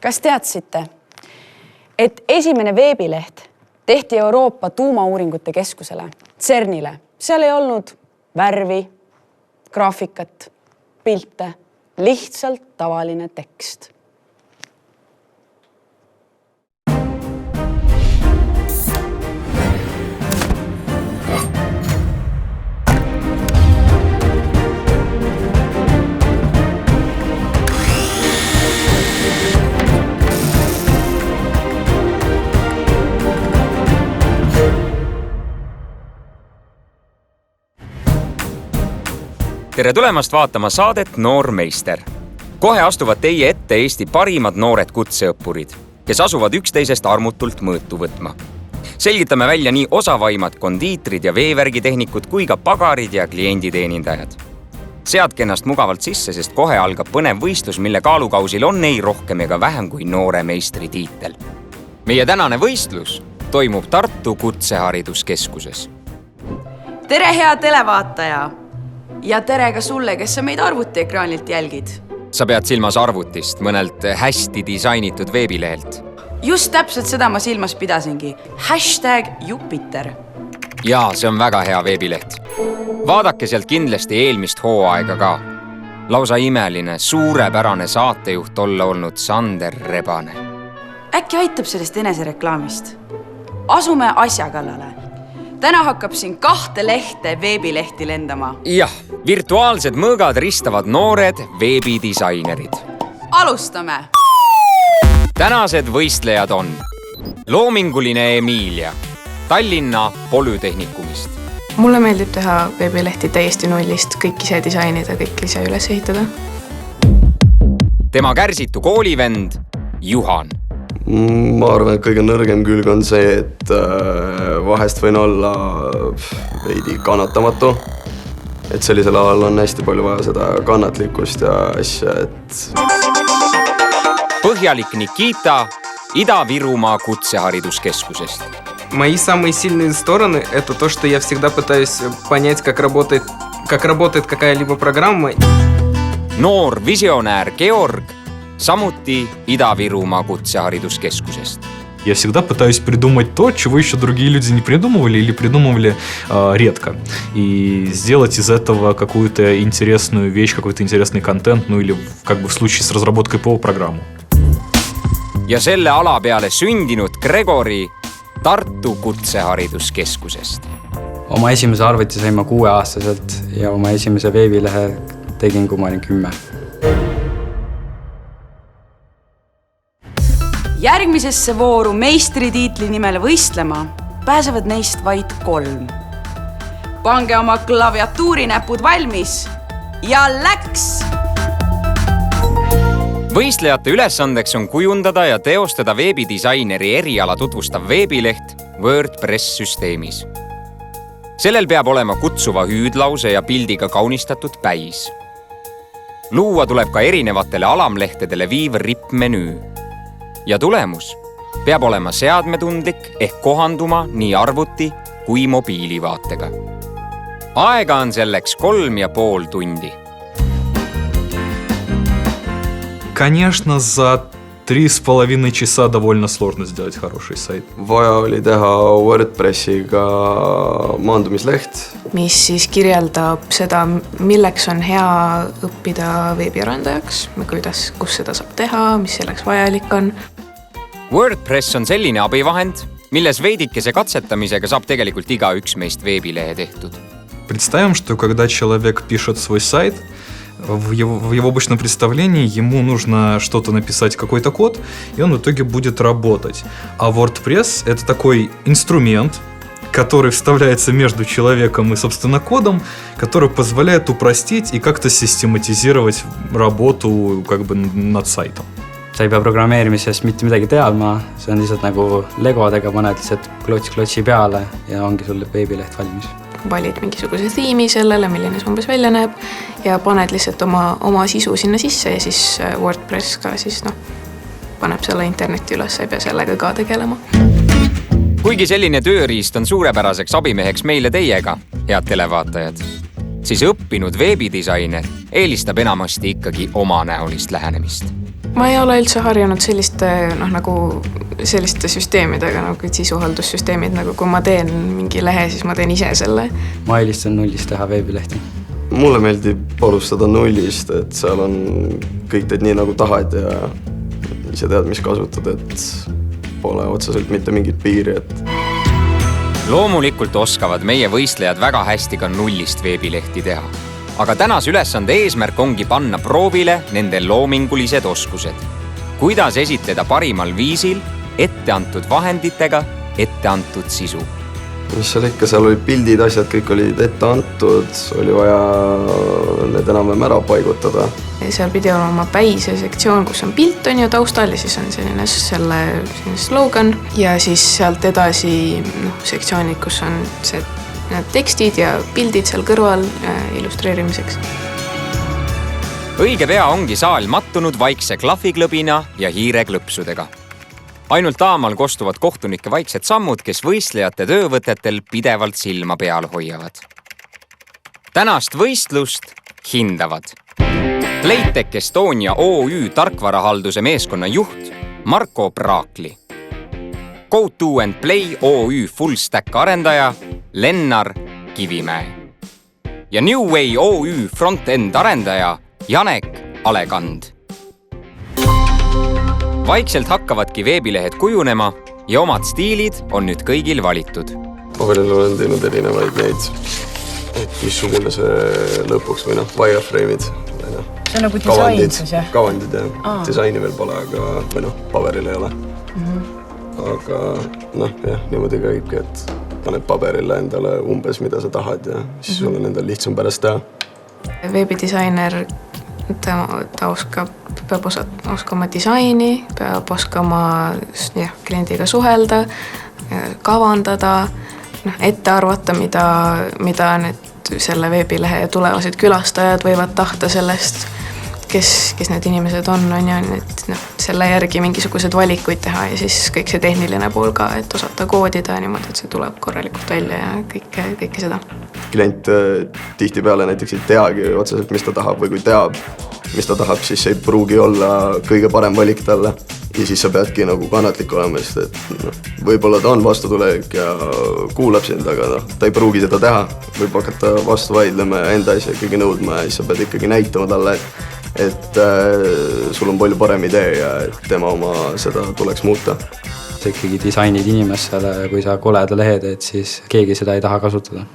Kas teadsite, et esimene veebileht tehti Euroopa tuumauuringute keskusele, CERNile. Seal ei olnud värvi, graafikat, pilte, lihtsalt tavaline tekst. Tere tulemast vaatama saadet Noor meister. Kohe astuvad teie ette Eesti parimad noored kutseõppurid, kes asuvad üksteisest armutult mõõtu võtma. Selgitame välja nii osavaimad kondiitrid ja veevärgitehnikud kui ka pagarid ja klienditeenindajad. Seadke ennast mugavalt sisse, sest kohe algab põnev võistlus, mille kaalukausil on ei rohkem ega vähem kui noore meistri tiitel. Meie tänane võistlus toimub Tartu Kutsehariduskeskuses. Tere, hea televaataja! Ja tere ka sulle, kes sa meid arvutiekraanilt jälgid. Sa pead silmas arvutist, mõnelt hästi disainitud veebilehelt. Just täpselt seda ma silmas pidasingi. #Jupiter. Jaa, see on väga hea veebileht. Vaadake sealt kindlasti eelmist hooaega ka. Lausa imeline, suurepärane saatejuht olla olnud Sander Rebane. Äkki aitab sellest enesereklaamist? Asume asja kallale. Täna hakkab siin 2 lehte veebilehti lendama. Jah, virtuaalsed mõõgad ristavad noored veebidisainerid. Alustame! Tänased võistlejad on loominguline Emilia Tallinna Polütehnikumist. Mulle meeldib teha veebilehti täiesti nullist, kõik ise disainida, kõik ise üles ehitada. Tema kärsitu koolivend Juhan. Ma arvan, et kõige nõrgem külg on see, et vahest võin olla veidi kannatamatu. Et sellisel ajal on hästi palju vaja seda kannatlikkust ja asja, et... Põhjalik Nikita Ida-Virumaa Kutsehariduskeskusest. Мои самые сильные стороны – это то, что я всегда пытаюсь понять, как работает какая-либо программа. Noor visionäär Georg samuti Ida-Virumaa Kutsehariduskeskusest. Я всегда пытаюсь придумать то, чего еще другие люди не придумывали или придумывали редко. И сделать из этого какую-то интересную вещь, какой-то интересный контент, ну или как бы в случае с разработкой ПО-программу. Ja selle ala peale sündinud Gregori Tartu Kutsehariduskeskusest. Oma esimese arvuti sain ma 6-aastaselt ja oma esimese veebilehe tegin, kui ma olin 10. Järgmisesse vooru meistritiitli nimel võistlema pääsevad neist vaid 3. Pange oma klaviatuurinäpud valmis ja läks! Võistlejate ülesandeks on kujundada ja teostada veebidisaineri eriala tutvustav veebileht WordPress-süsteemis. Sellel peab olema kutsuva hüüdlause ja pildiga kaunistatud päis. Luua tuleb ka erinevatele alamlehtedele viiv rippmenüü. Ja tulemus peab olema seadmetundlik ehk kohanduma nii arvuti kui mobiilivaatega. Aega on selleks 3,5 tundi. Конечно, за 3,5 часа довольно сложно сделать хороший сайт. Vaja oli teha WordPressiga maandumisleht. Mis siis kirjeldab seda, milleks on hea õppida veebiarendajaks, kus seda saab teha, mis selleks vajalik on. WordPress on selline abivahend, milles veidikese katsetamisega saab tegelikult igaüks meist veebilehe tehtud. Представим, что когда человек пишет свой сайт, в его обычном представлении ему нужно что-то написать, какой-то код, и он в итоге будет работать. А WordPress — это такой инструмент, который вставляется между человеком и, собственно, кодом, который позволяет упростить и как-то систематизировать работу как бы над сайтом. Sa ei pea programmeerimisest mitte midagi teadma, see on lihtsalt nagu legodega paned lihtsalt klotsi peale ja ongi sulle veebileht valmis. Valid mingisuguse tiimi sellele, milline see umbes välja näeb ja paned lihtsalt oma sisu sinna sisse ja siis WordPress ka siis paneb selle interneti üles, ei pea sellega ka tegelema. Kuigi selline tööriist on suurepäraseks abimeheks meile teiega, head televaatajad, siis õppinud veebidisainer eelistab enamasti ikkagi omanäolist lähenemist. ma ei ole üldse harjunud selliste süsteemidega nagu sisuhaldussüsteemid, nagu kui ma teen mingi lehe, siis ma teen ise selle. Ma eelistan nullist teha veebilehti. Mulle meeldib alustada nullist, et seal on kõik teed nii nagu tahad ja ise tead, mis kasutad, et pole otseselt mitte mingit piiri. Loomulikult oskavad meie võistlejad väga hästi ka nullist veebilehti teha. Aga tänase ülesande eesmärk ongi panna proovile nende loomingulised oskused. Kuidas esitleda parimal viisil, etteantud vahenditega, etteantud sisu. Mis seal ikka, seal olid pildid, asjad, kõik olid ette antud, oli vaja need enam ära paigutada. Seal pidi olema päise sektsioon, kus on pilt on ju taustal ja siis on selline slogan ja siis sealt edasi sektsioonid, kus on need tekstid ja pildid seal kõrval illustreerimiseks. Õige pea ongi saal mattunud vaikse klahviklõbina ja hiireklõpsudega. Ainult aamal kostuvad kohtunike vaiksed sammud, kes võistlejate töövõtetel pidevalt silma peal hoiavad. Tänast võistlust hindavad Playtech Estonia OÜ tarkvarahalduse meeskonna juht Marko Praakli, Go2&Play OÜ Full Stack arendaja Lennar Kivimäe ja New Way OÜ Front-End arendaja Janek Alekand. Vaikselt hakkavadki veebilehed kujunema ja omad stiilid on nüüd kõigil valitud. Paberil olen teinud erinevaid neid, et missugune see lõpuks või wireframe'id. See on nagu disain siis, jah? Kavandid, jah. Disaini veel pole, aga paberil ei ole. Aga niimoodi käibki, et paned paberile endale umbes, mida sa tahad ja siis sul on endal lihtsam pärast teha. Veebidisainer, ta peab oskama disaini, peab oskama kliendiga suhelda, kavandada, ette arvata, mida need selle veebilehe tulevased külastajad võivad tahta sellest, kes need inimesed on ja selle järgi mingisugused valikuid teha ja siis kõik see tehniline pool ka, et osata koodida niimoodi, et see tuleb korralikult välja ja kõike seda. Klient tihtipeale näiteks ei teagi otseselt, mis ta tahab või kui teab, mis ta tahab, siis ei pruugi olla kõige parem valik talle ja siis sa peadki nagu kannatlik olema, sest et võib-olla ta on vastutulelik ja kuulab sind, aga ta ei pruugi seda teha, võib hakata vastu vaidlema ja enda asja ikkagi nõudma ja siis sa pead ikkagi näitama talle, et sul on palju parem idee ja et tema oma seda tuleks muuta. Sa ikkagi disainid inimestele, kui sa koleda lehe teed, siis keegi seda ei taha kasutada.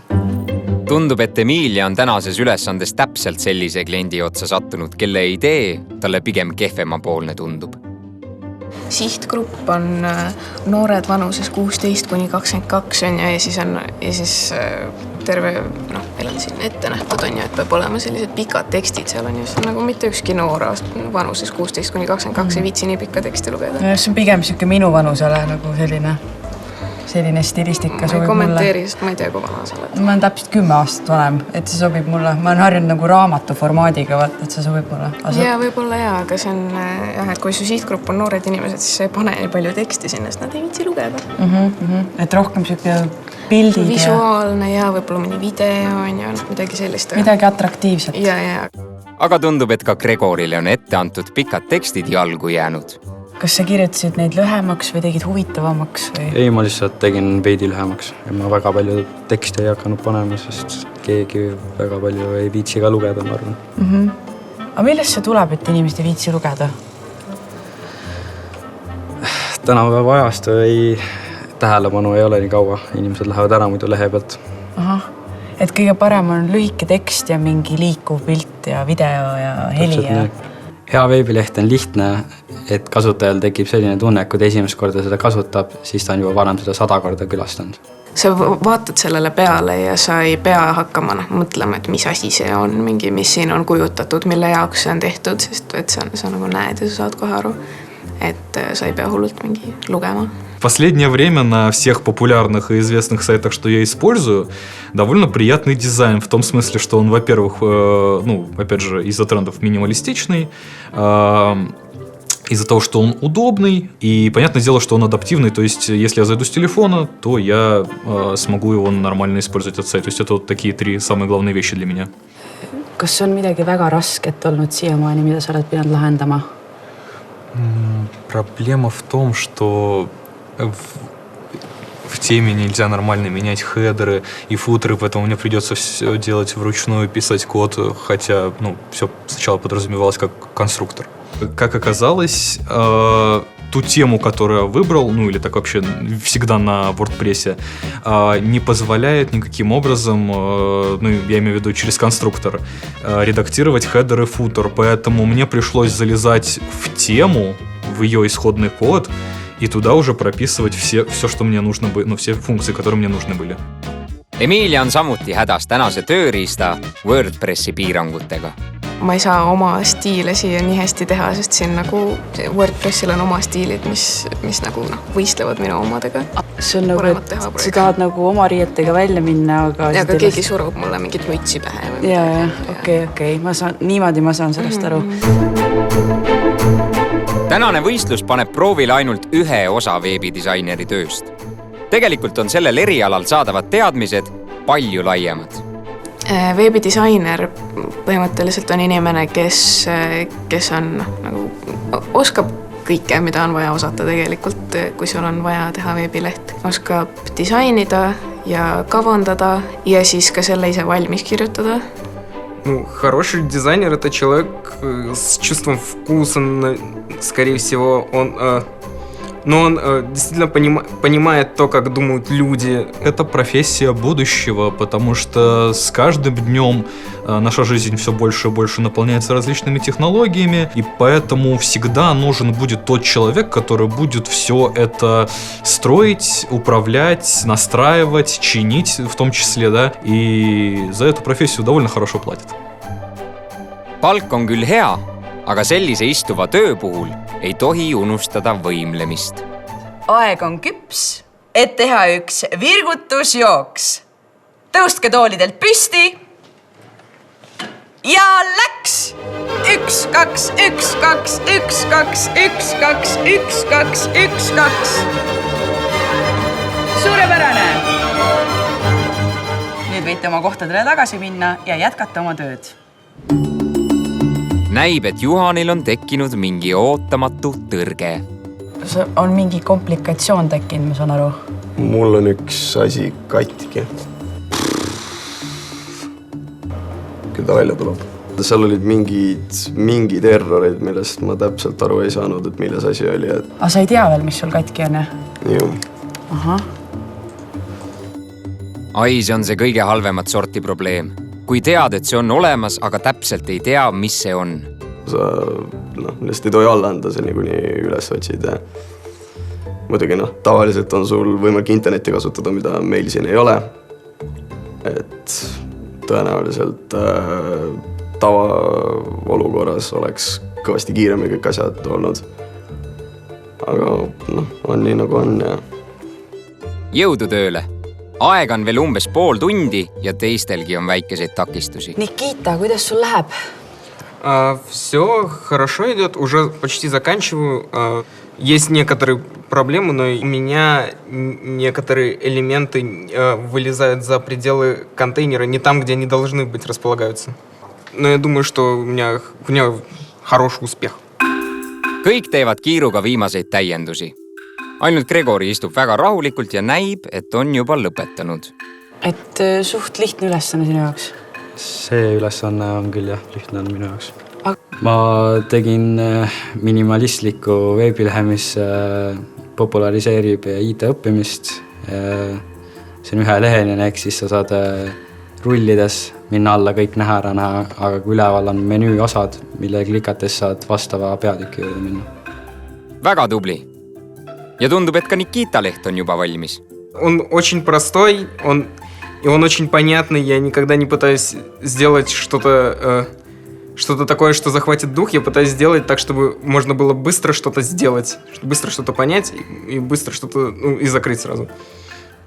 Tundub, et Emilia on tänases ülesandes täpselt sellise kliendi otsa sattunud, kelle idee talle pigem kehvemapoolne tundub. Sihtgrupp on noored vanuses 16–22 ja siis terve, meil on siin ette nähtud, et peab olema sellised pikad tekstid, seal on just nagu mitte ükski noor vanuses 16–22 ei viitsi nii pikka teksti lugeda. See on pigem siuke minu vanusele nagu selline stilistika sobib mulle. Ma ei kommenteeri, sest ma ei tea, kui vana sa oled. Ma olen täpselt 10 aastat vanem, et see sobib mulle. Ma olen harjunud nagu raamatu formaadiga, et see sobib mulle. Ja võib-olla aga see on, et kui su sihtgrupp on noored inimesed, siis sa ei pane nii palju teksti sinna, sest nad ei viitsi lugeda. Et rohkem siuke pildid visuaalne ja võib-olla mõni video on ja midagi sellist. Midagi atraktiivset. Ja. Aga tundub, et ka Gregorile on ette antud pikad tekstid jalgu jäänud. Kas sa kirjutasid neid lühemaks või tegid huvitavamaks? Ei, ma lihtsalt tegin veidi lühemaks ja ma väga palju tekste ei hakanud panema, sest keegi väga palju ei viitsi ka lugeda, ma arvan. Aga millest see tuleb, et inimesed ei viitsi lugeda? Tänapäeva ajastu tähelepanu ei ole nii kaua. Inimesed lähevad ära muidu lehe pealt. Et kõige parem on lühike tekst ja mingi liikuv pilt ja video ja heli ja... Hea veebileht on lihtne, et kasutajal tekib selline tunne, et kui ta esimest korda seda kasutab, siis ta on juba varem seda 100 korda külastanud. Sa vaatad sellele peale ja sa ei pea hakkama mõtlema, et mis asi see on, mis siin on kujutatud, mille jaoks see on tehtud, sest et sa nagu näed ja sa saad kohe aru, et sa ei pea hullult mingi lugema. В последнее время на всех популярных и известных сайтах, что я использую, довольно приятный дизайн. В том смысле, что он, во-первых, опять же, из-за трендов минималистичный, из-за того, что он удобный, и понятное дело, что он адаптивный. То есть, если я зайду с телефона, то я смогу его нормально использовать от сайта. То есть, это вот такие 3 самые главные вещи для меня. Kas on midagi väga rasket olnud siiamaani, mida sa oled pidanud lahendama? Проблема в том, что в теме нельзя нормально менять хедеры и футеры, поэтому мне придется все делать вручную, писать код, хотя все сначала подразумевалось как конструктор. Как оказалось, ту тему, которую я выбрал, или так вообще всегда на WordPress, не позволяет никаким образом, я имею в виду через конструктор, редактировать хедер и футер, поэтому мне пришлось залезать в тему, в ее исходный код, и туда уже прописывать все, что мне нужно было, все функции, которые мне нужны были. Emilia on samuti hädas tänase tööriista WordPressi piirangutega. Ma ei saa oma stiile siia nii hästi teha, sest siin nagu WordPressil on oma stiilid, mis nagu võistlevad minu omadega. See on nagu, et sa tahad nagu oma riietega välja minna, aga... Ja, aga keegi surub mulle mingit mütsi pähe. Ja, okei. Niimoodi ma saan sellest aru. Tänane võistlus paneb proovile ainult ühe osa veebidisaineeri tööst. Tegelikult on sellel erialal saadavad teadmised palju laiemad. Veebidisainer põhimõtteliselt on inimene, kes on nagu oskab kõike, mida on vaja osata tegelikult, kui sul on vaja teha veebileht. Oskab disainida ja kavandada ja siis ka selle ise valmis kirjutada. Хороший дизайнер – это человек с чувством вкуса, скорее всего, он действительно понимает то, как думают люди. Это профессия будущего, потому что с каждым днем наша жизнь все больше и больше наполняется различными технологиями, и поэтому всегда нужен будет тот человек, который будет все это строить, управлять, настраивать, чинить в том числе, да, и за эту профессию довольно хорошо платят. Palk on küll hea, aga sellise istuva töö puhul ei tohi unustada võimlemist. Aeg on küps, et teha üks virgutusjooks. Tõustke toolidelt püsti ja läks! 1, 2, 1, 2, 1, 2, 1, 2, 1, 2, 1, 2. Suurepärane! Nüüd võite oma kohtadele tagasi minna ja jätkata oma tööd. Näib, et Juhanil on tekkinud mingi ootamatu tõrge. On mingi komplikatsioon tekkinud, ma saan aru. Mul on üks asi katki. Küll ta välja tuleb. Seal olid mingid errorid, millest ma täpselt aru ei saanud, et milles asi oli. Aga sa ei tea veel, mis sul katki on, jah? Ju. Aha. Ai, see on see kõige halvemat sorti probleem. Kui tead, et see on olemas, aga täpselt ei tea, mis see on. Sa lihtsalt ei tohi alla anda, see niikuni üles otsid. Muidugi tavaliselt on sul võimalik internetti kasutada, mida meil siin ei ole. Et tõenäoliselt tavaolukorras oleks kõvasti kiiremini kõik asjad olnud. Aga on nii nagu on. Ja. Jõudu tööle! Aeg on veel umbes pool tundi ja teistelgi on väikeseid takistusi. Nikita, kuidas sul läheb? Все хорошо идет, уже почти заканчиваю. Есть некоторые проблемы, но у меня некоторые элементы вылезают за пределы контейнера, не там, где они должны быть, располагаются. Но я думаю, что у меня хороший успех. Kõik teevad kiiruga viimaseid täiendusi. Ainult Gregori istub väga rahulikult ja näib, et on juba lõpetanud. Et suht lihtne ülesanne sinu jaoks? See ülesanne on küll jah, lihtne on minu jaoks. Ma tegin minimalistliku veebilehe, mis populariseerib IT-õppimist. See on üheleheline, ehk siis sa saad rullides minna alla kõik näha ära näha, aga kui üleval on menüü osad, mille klikates saad vastava peatüki juurde minna. Väga tubli! Ja tundub, et ka Nikita leht on juba valmis. Он очень простой, он очень понятный. Я никогда не пытаюсь сделать что-то такое, что захватит дух. Я пытаюсь сделать так, чтобы можно было быстро что-то сделать, быстро что-то понять и быстро что-то и закрыть сразу.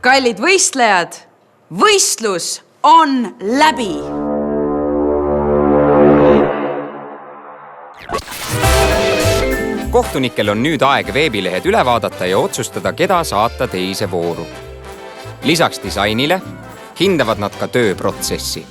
Kallid võistlejad, võistlus on läbi! Kohtunikel on nüüd aeg veebilehed üle vaadata ja otsustada, keda saata teise vooru. Lisaks disainile hindavad nad ka tööprotsessi.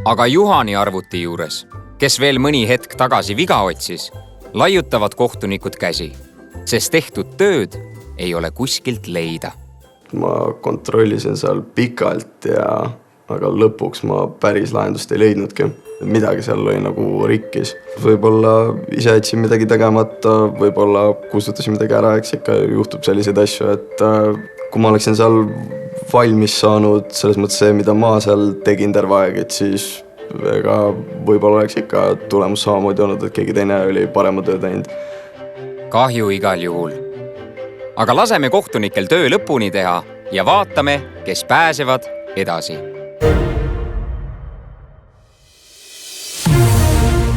aga Juhani arvuti juures, kes veel mõni hetk tagasi viga otsis, laiutavad kohtunikud käsi, sest tehtud tööd ei ole kuskilt leida. Ma kontrollisin seal pikalt aga lõpuks ma päris lahendust ei leidnudki. Midagi seal oli nagu rikkis. Võib-olla ise jätsin midagi tegemata, võib-olla kustutasin midagi ära, eks ikka juhtub selliseid asju, et kui ma oleksin seal valmis saanud, selles mõttes see, mida ma seal tegin terve aeg, et siis ega võib-olla oleks ikka tulemus samamoodi olnud, et keegi teine oli parema töö teinud. Kahju igal juhul. Aga laseme kohtunikel töö lõpuni teha ja vaatame, kes pääsevad edasi.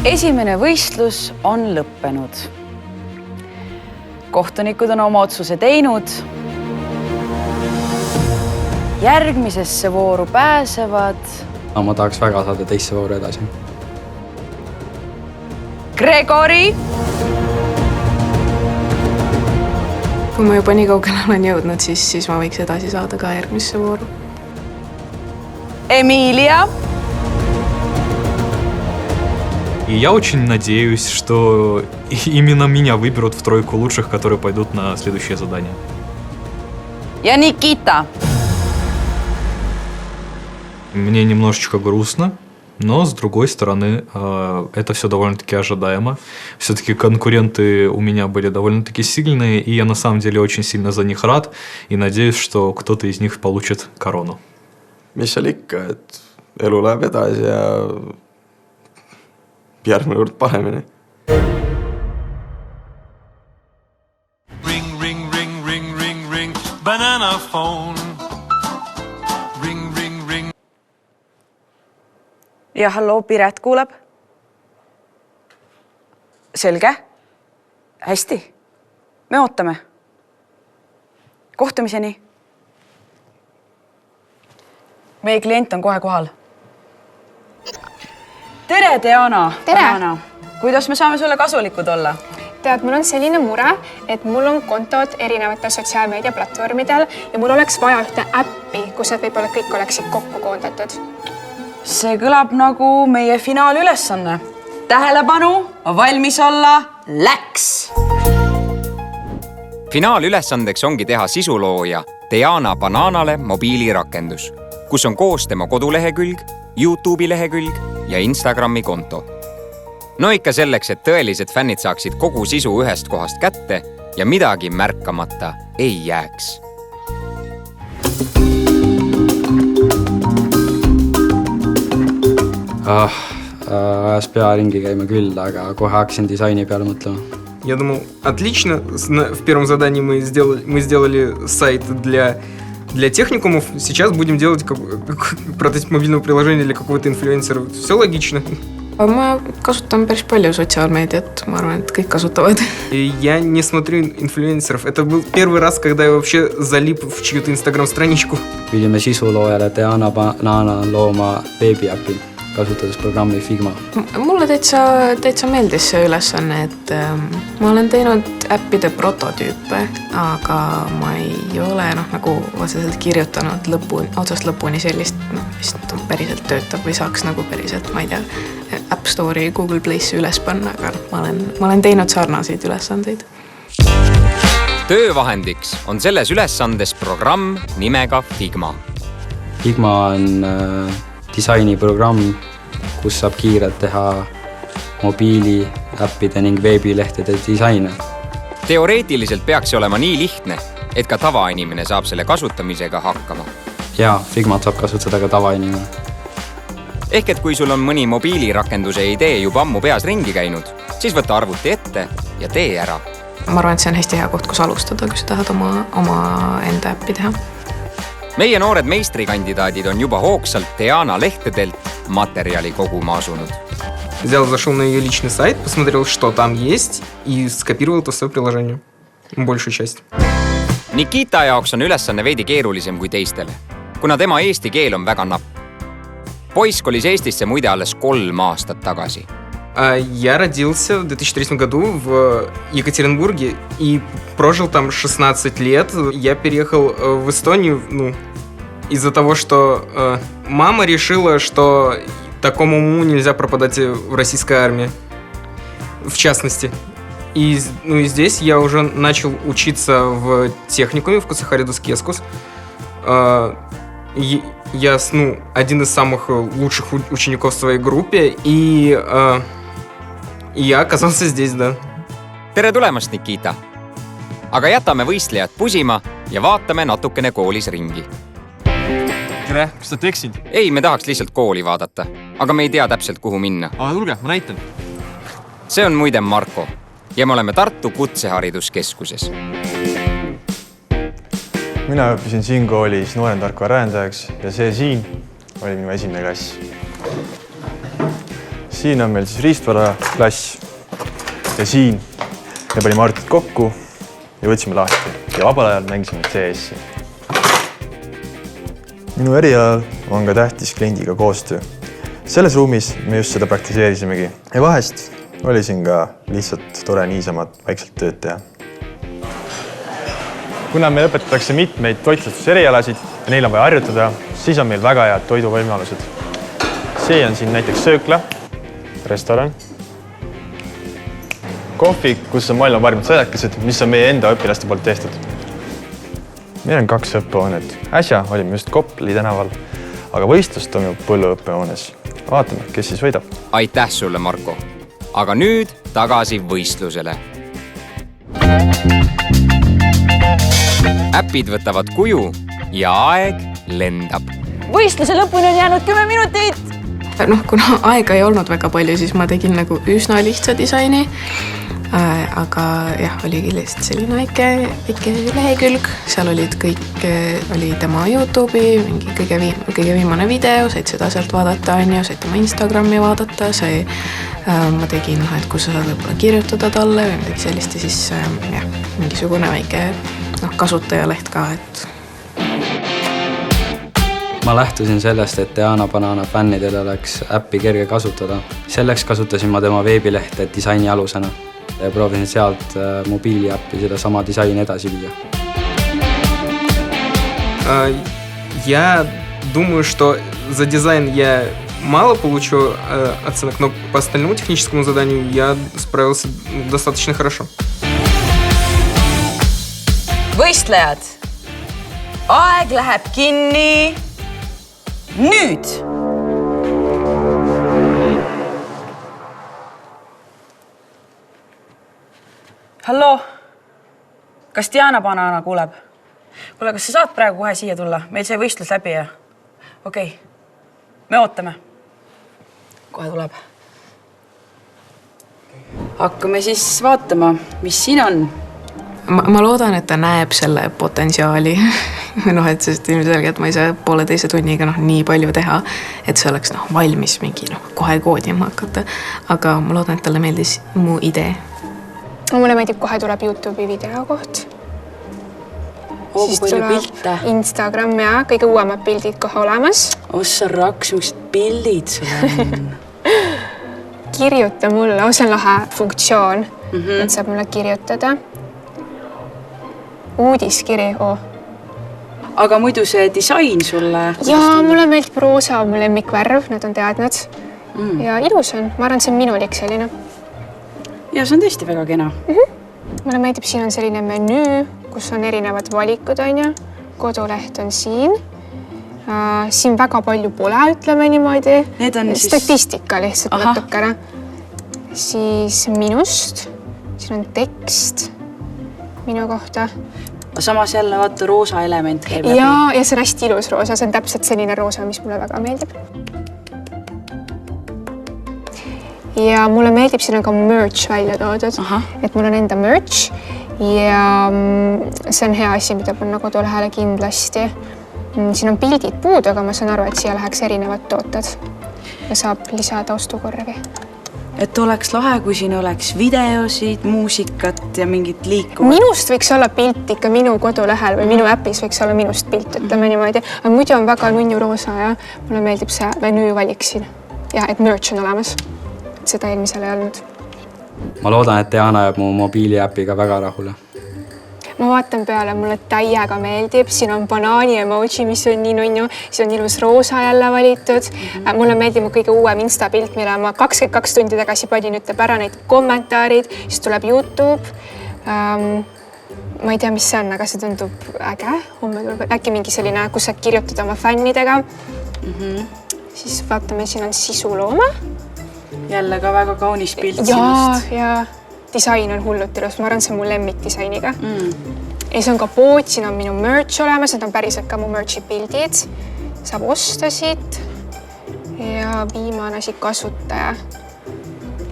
Esimene võistlus on lõppenud. Kohtunikud on oma otsuse teinud. Järgmisesse vooru pääsevad... Ma tahaks väga saada teisse vooru edasi. Gregori! Kui ma juba nii kaugele olen jõudnud, siis ma võiks edasi saada ka järgmisse vooru. Emilia! И я очень надеюсь, что именно меня выберут в тройку лучших, которые пойдут на следующее задание. Ja Nikita! Мне немножечко грустно, но, с другой стороны, это все довольно-таки ожидаемо. Все-таки конкуренты у меня были довольно-таки сильные, и я на самом деле очень сильно за них рад, и надеюсь, что кто-то из них получит корону. Mis seal ikka, et elu läheb edasi ja järgmine kord paremini. Ring, ring, ring, ring, ring, ring, banana phone. Ring, ring, ring. Ja halloo, Piret kuuleb. Selge. Hästi. Me ootame. Kohtumiseni. Meie klient on kohe kohal. Tere, Diana! Tere! Kuidas me saame sulle kasulikud olla? Tead, mul on selline mure, et mul on kontod erinevatel sotsiaalmeediaplatvormidel ja mul oleks vaja ühte äppi, kus need võib-olla kõik oleksid kokku koondatud. See kõlab nagu meie finaalülesanne. Tähelepanu, valmis olla, läks! Finaalülesandeks ongi teha sisulooja Diana Bananale mobiilirakendus, kus on koos tema kodulehekülg, YouTube'i lehekülg ja Instagrami konto. No ikka selleks, et tõelised fännid saaksid kogu sisu ühest kohast kätte ja midagi märkamata ei jääks. Ajas pea ringi käima küll, aga kohe hakkasin disaini peale mõtlema. Я думал, отлично. В первом задании мы сделали сайт для техникумов. Сейчас будем делать прототип мобильного приложения для какого-то инфлюенсера. Все логично. Ma kasutan päris palju sotsiaalmeediat, ma arvan, et kõik kasutavad. Я не смотрю инфлюенсеров. Это был первый раз, когда я вообще залип в чью-то инстаграм-страничку. Pidime sisuloojale Diana Banana looma veebiäpi, kasutades programmi Figma. Mulle täitsa meeldis see ülesanne, et ma olen teinud äppide prototüüpe, aga ma ei ole nagu otseselt kirjutanud otsast lõpuni sellist, mis päriselt töötab või saaks nagu päriselt, ma ei tea, App Store'i Google Play'sse üles panna, aga ma olen teinud sarnaseid ülesandeid. Töövahendiks on selles ülesandes programm nimega Figma. Figma on disainiprogramm, kus saab kiirelt teha mobiili, äppide ning veebilehtede disaine. Teoreetiliselt peaks see olema nii lihtne, et ka tavainimene saab selle kasutamisega hakkama. Jaa, Figmat saab kasutada ka tavainimene. Ehk et kui sul on mõni mobiilirakenduse idee juba ammu peas ringi käinud, siis võta arvuti ette ja tee ära. Ma arvan, et see on hästi hea koht, kus alustada, kui sa tahad oma enda äppi teha. Meie noored meistrikandidaadid on juba hoogsalt Diana lehtedelt materjali koguma asunud. Зашел на ее личный сайт, посмотрел, что там есть, и скопировал это в свое приложение. Большую часть. Nikita jaoks on ülesanne veidi keerulisem kui teistele, kuna tema eesti keel on väga napp. Poiss kolis Eestisse muide alles 3 aastat tagasi. Я родился в 2003 году в Екатеринбурге и прожил там 16 лет. Я переехал в Эстонию из-за того, что мама решила, что такому уму нельзя пропадать в российской армии, в частности. И здесь я уже начал учиться в техникуме в Куцехаридус Кескус. Я один из самых лучших учеников в своей группе, и я оказался здесь, да. Tere tulemast, Nikita! Aga jätame võistlejad pusima ja vaatame natukene koolis ringi. Tere, kas sa teksid? Ei, me tahaks lihtsalt kooli vaadata, aga me ei tea täpselt, kuhu minna. Tulge, ma näitan. See on muide Marko ja me oleme Tartu Kutsehariduskeskuses. Mina õppisin siin koolis nooremtarku arendajaks ja see siin oli minu esimene klass. Siin on meil siis riistvara klass ja siin me panime arvutid kokku ja võtsime lahti ja vabal ajal mängisime CS-i. Minu erialal on ka tähtis kliendiga koostöö. Selles ruumis me just seda praktiseerisimegi ja vahest oli siin ka lihtsalt tore niisamat vaikselt tööd teha. Kuna meil õpetatakse mitmeid toitlustuserialasid ja neil on vaja harjutada, siis on meil väga head toiduvõimalused. See on siin näiteks söökla, restoran, kohvik, kus on maailma parimad sõjakesed, mis on meie enda õpilaste poolt tehtud. Meil on 2 õppehoonet. Äsja olime just Kopli tänaval, aga võistlus toimub põlluõppehoones. Vaatame, kes siis võidab. Aitäh sulle, Marko! Aga nüüd tagasi võistlusele. Äpid võtavad kuju ja aeg lendab. Võistluse lõpuni on jäänud 10 minutit! Kuna aega ei olnud väga palju, siis ma tegin üsna lihtsa disaini. Aga jah, oligi lihtsalt selline väike lehekülg. Seal olid oli tema YouTube'i, mingi kõige viimane video, said seda sealt vaadata, said tema Instagrami vaadata, ma tegin, et kus sa saad võib-olla kirjutada talle või midagi sellist ja siis mingisugune väike kasutajaleht ka, et Ma lähtusin sellest, et Diana Banana fännidel oleks äppi kerge kasutada. Selleks kasutasin ma tema veebilehte disaini alusena ja proovisin sealt mobiiliäppi seda sama disaini edasi viia. Я думаю, что за дизайн я мало получу оценок, но по остальному техническому заданию я справился достаточно хорошо. Võistlejad, aeg läheb kinni. Nüüd! Hallo? Kas Diana Banana kuuleb? Kuule, kas sa saad praegu kohe siia tulla? Meil sai võistlus läbi ja... Okei. Me ootame. Kohe tuleb. Hakkame siis vaatama, mis siin on. Ma loodan, et ta näeb selle potentsiaali. Et sest ilmselgelt ma ei saa 1,5 tunniga nii palju teha, et see oleks valmis mingi kohe koodima hakata. Aga ma loodan, et talle meeldis mu idee. Mulle meeldib, kohe tuleb YouTube'i videokoht. Siis tuleb Instagram ja kõige uuemad pildid kohe olemas. Ossa raks, mis pildid sul on? Kirjuta mulle, see on lahe funktsioon, et saab mulle kirjutada. Uudiskiri, Aga muidu see disain sulle... Jaa, mulle meeldib roosa, mu lemmikvärv, nad on teadnud. Ja ilus on, ma arvan, see on minulik selline. Ja see on tõesti väga kena. Mulle meeldib, siin on selline menüü, kus on erinevad valikud, koduleht on siin. Siin väga palju pole, ütleme niimoodi. Statistika lihtsalt natukene. Siis minust, siin on tekst minu kohta. Samas jälle vaata roosa element käib läbi. Ja see on hästi ilus roosa, see on täpselt selline roosa, mis mulle väga meeldib. Ja mulle meeldib, siin on ka merch välja toodud, et mul on enda merch ja see on hea asi, mida panna kodulehele kindlasti. Siin on pildid puudu, aga ma saan aru, et siia läheks erinevad tooted ja saab lisada ostukorvi. Et oleks lahe, kui siin oleks videosid, muusikat ja mingit liikuvat. Minust võiks olla pilt ikka minu kodulehel või minu äpis võiks olla minust pilt, ütleme niimoodi. Aga muidu on väga nunnu roosa ja mulle meeldib see menüü valik siin. Ja et merch on olemas. Et seda eelmisel ei olnud. Ma loodan, et Diana jääb mu mobiiliäpiga väga rahule. ma vaatan peale, mulle täiega meeldib, siin on banaani emoji, mis on nii nunnu, siis on ilus roosa jälle valitud. Mulle meeldib mu kõige uuem Insta-pilt, mille ma 22 tundi tagasi panin, ütleb ära neid kommentaarid, siis tuleb YouTube. Ma ei tea, mis see on, aga see tundub äge. Homme tuleb äkki mingi selline, kus sa kirjutad oma fännidega. Siis vaatame, siin on sisulooma. Jälle ka väga kaunis pilt sinust. Ja disain on hullult ilus, ma arvan, see on mu lemmikdisainiga. Ja see on ka pood, siin on minu merch olemas, need on päriselt ka mu merchi pildid. Saab osta siit. Ja viimane asi kasutaja.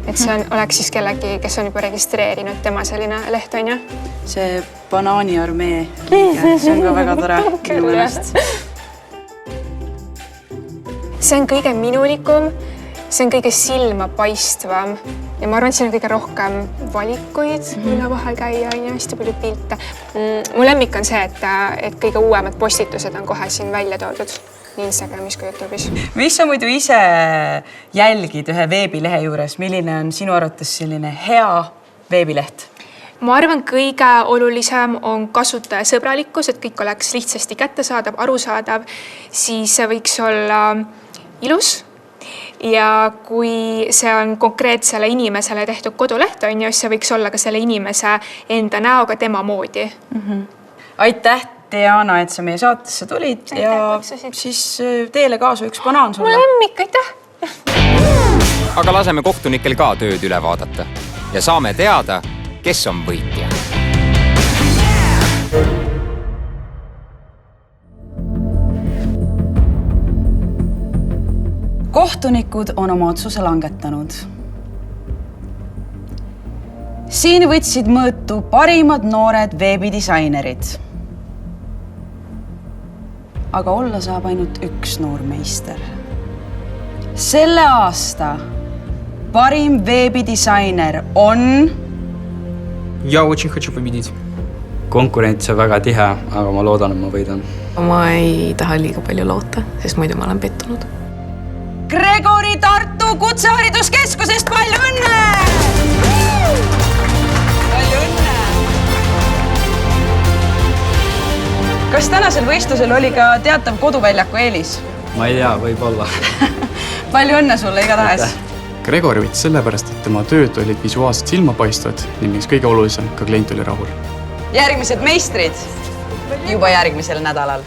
Et see oleks siis kellegi, kes on juba registreerinud tema selline leht, on ju? See banaaniarmee liige, see on ka väga tore minu meelest. See on kõige minulikum. See on kõige silmapaistvam ja ma arvan, et siin on kõige rohkem valikuid, mille vahel käia, on ju, hästi palju pilte. Mu lemmik on see, et kõige uuemad postitused on kohe siin välja toodud nii Instagramis kui YouTube'is. Mis sa muidu ise jälgid ühe veebilehe juures? Milline on sinu arvates selline hea veebileht? Ma arvan, kõige olulisem on kasutajasõbralikkus, et kõik oleks lihtsasti kättesaadav, arusaadav, siis see võiks olla ilus. Ja kui see on konkreetsele inimesele tehtud koduleht, on ju, siis see võiks olla ka selle inimese enda näoga tema moodi. Aitäh, Diana, et sa meie saatesse tulid ja siis teele kaasa üks banaan sulle. Mul lemmik, aitäh! Aga laseme kohtunikel ka tööd üle vaadata ja saame teada, kes on võitja. Kohtunikud on oma otsuse langetanud. Siin võtsid mõõtu parimad noored veebidisainerid. Aga olla saab ainult üks noor meister. Selle aasta parim veebidisainer on... Я очень хочу победить. Konkurents on väga tihe, aga ma loodan, et ma võidan. Ma ei taha liiga palju loota, sest muidu ma olen pettunud. Gregori Tartu Kutsehariduskeskusest, palju õnne! Palju õnne! Kas tänasel võistlusel oli ka teatav koduväljaku eelis? Ma ei tea, võib olla. Palju õnne sulle igatahes! Gregori võitis sellepärast, et tema tööd olid visuaalselt silmapaistvad ning mis kõige olulisem, ka klient oli rahul. Järgmised meistrid juba järgmisel nädalal.